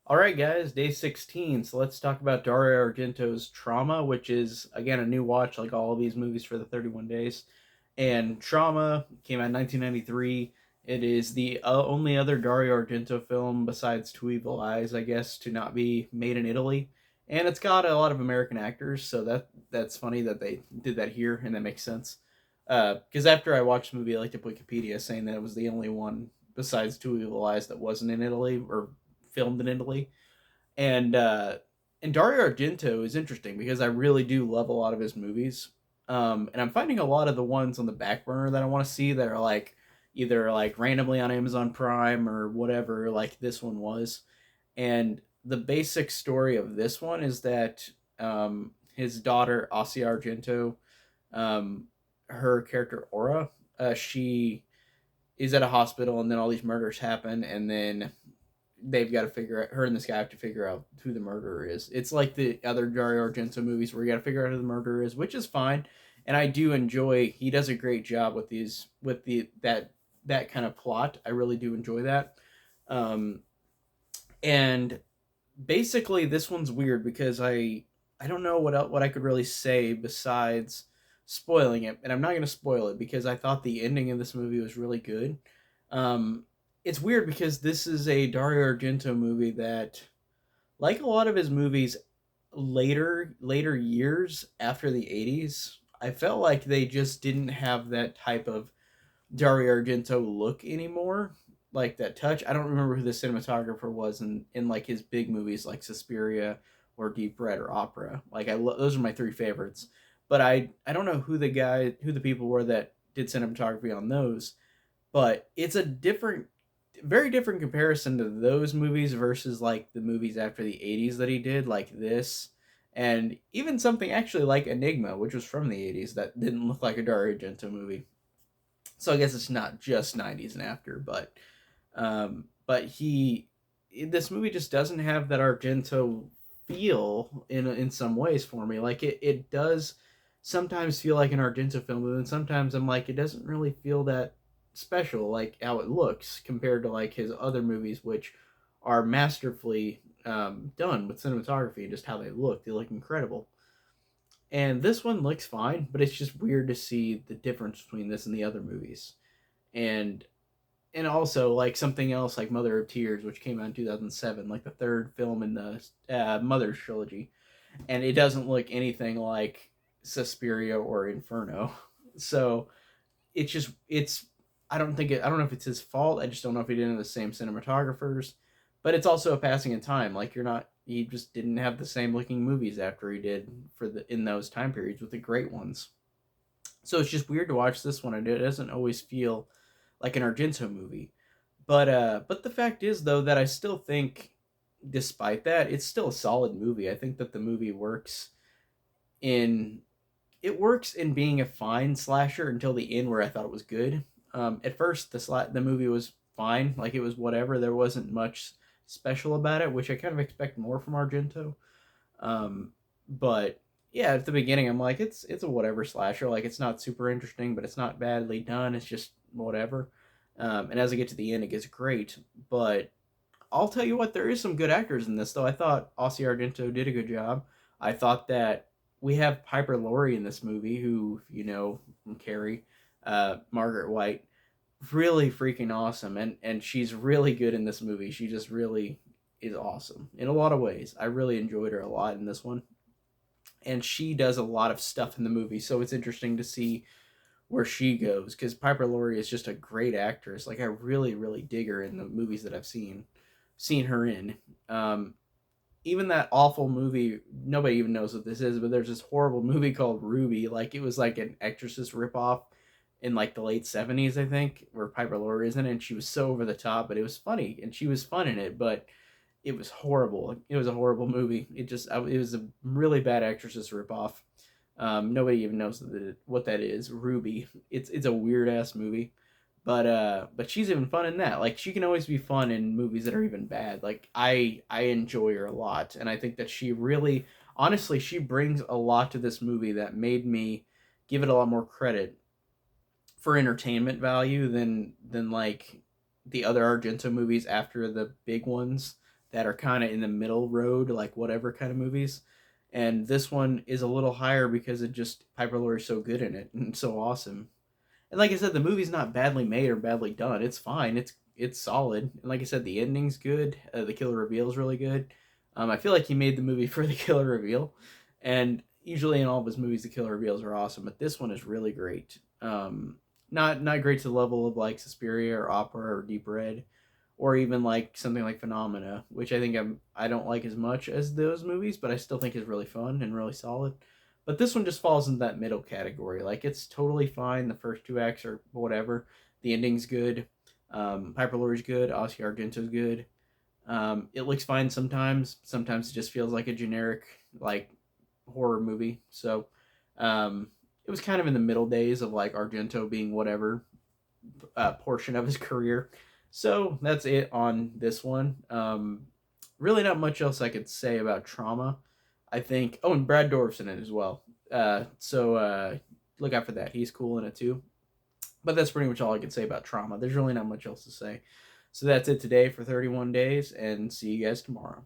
All right, guys, day 16. So let's talk about Dario Argento's Trauma, which is, again, a new watch like all of these movies for the 31 days. And Trauma came out in 1993. It is the only other Dario Argento film besides Two Evil Eyes, I guess, to not be made in Italy. And it's got a lot of American actors, so that's funny that they did that here, and that makes sense. Because after I watched the movie, I looked up Wikipedia saying that it was the only one besides Two Evil Eyes that wasn't in Italy or filmed in Italy. And uh, and Dario Argento is interesting because I really do love a lot of his movies. And I'm finding a lot of the ones on the back burner that I want to see that are like either like randomly on Amazon Prime or whatever, like this one was. And the basic story of this one is that his daughter Asia Argento, um, her character Aura, she is at a hospital, and then all these murders happen, and then they've got to figure out, her and this guy have to figure out who the murderer is. It's like the other Dario Argento movies where you got to figure out who the murderer is, which is fine. And I do enjoy. He does a great job with these with the that kind of plot. I really do enjoy that. Um, and basically, this one's weird because I don't know what I could really say besides spoiling it, and I'm not going to spoil it because I thought the ending of this movie was really good. Um, it's weird because this is a Dario Argento movie that, like a lot of his movies, later years after the '80s, I felt like they just didn't have that type of Dario Argento look anymore, like that touch. I don't remember who the cinematographer was in like his big movies like Suspiria or Deep Red or Opera. Like those are my three favorites. But I don't know who the people were that did cinematography on those. But it's a different, very different comparison to those movies versus like the movies after the '80s that he did, like this, and even something actually like Enigma, which was from the '80s that didn't look like a Dario Argento movie. So I guess it's not just '90s and after, but he this movie just doesn't have that Argento feel in some ways for me. Like it does sometimes feel like an Argento film, but then sometimes I'm like it doesn't really feel that special like how it looks compared to like his other movies, which are masterfully done with cinematography and just how they look. They look incredible. And this one looks fine, but it's just weird to see the difference between this and the other movies. And also like something else like Mother of Tears, which came out in 2007, like the third film in the Mother's trilogy, and it doesn't look anything like Suspiria or Inferno. So it's I don't know if it's his fault. I just don't know if he didn't have the same cinematographers, but it's also a passing in time. Like you're not he just didn't have the same looking movies after he did for the in those time periods with the great ones. So it's just weird to watch this one, and it doesn't always feel like an Argento movie. But the fact is though that I still think, despite that, it's still a solid movie. I think that the movie in works in being a fine slasher until the end where I thought it was good. At first the movie was fine, like it was whatever. There wasn't much special about it, which I kind of expect more from Argento. Um, but yeah, at the beginning, I'm like, it's a whatever slasher. Like it's not super interesting, but it's not badly done. It's just whatever. And as I get to the end, it gets great. But I'll tell you what, there is some good actors in this, though. I thought Ossie Argento did a good job. I thought that we have Piper Laurie in this movie, who you know from Carrie, Margaret White, really freaking awesome, and she's really good in this movie. She just really is awesome in a lot of ways. I really enjoyed her a lot in this one, and she does a lot of stuff in the movie, so it's interesting to see where she goes because Piper Laurie is just a great actress. Like I really dig her in the movies that I've seen her in. Um, Even that awful movie, nobody even knows what this is, but there's this horrible movie called Ruby. Like it was like an Exorcist ripoff in like the late '70s, I think, where Piper Laurie is in it, and she was so over the top, but it was funny and she was fun in it, but it was horrible. It was a horrible movie. It was a really bad Exorcist ripoff. Nobody even knows what that is. Ruby. It's a weird ass movie, but she's even fun in that. Like she can always be fun in movies that are even bad. Like I enjoy her a lot, and I think that she really, honestly, she brings a lot to this movie that made me give it a lot more credit for entertainment value than like the other Argento movies after the big ones that are kind of in the middle road, like whatever kind of movies. And this one is a little higher because it just Piper Laurie's so good in it and so awesome. And like I said, the movie's not badly made or badly done. It's fine. It's solid. And like I said, the ending's good. The killer reveal is really good. I feel like he made the movie for the killer reveal, and usually in all of his movies, the killer reveals are awesome. But this one is really great. Not great to the level of like Suspiria or Opera or Deep Red, or even like something like Phenomena, which I don't like as much as those movies, but I still think is really fun and really solid. But this one just falls in that middle category. Like it's totally fine. The first two acts are whatever. The ending's good. Piper Laurie's good. Ossie Argento's good. It looks fine sometimes. Sometimes it just feels like a generic like horror movie. So it was kind of in the middle days of like Argento being whatever portion of his career. So that's it on this one. Really, not much else I could say about Trauma. I think. Oh, and Brad Dourif's in it as well. So look out for that. He's cool in it too. But that's pretty much all I can say about Trauma. There's really not much else to say. So that's it today for 31 days, and see you guys tomorrow.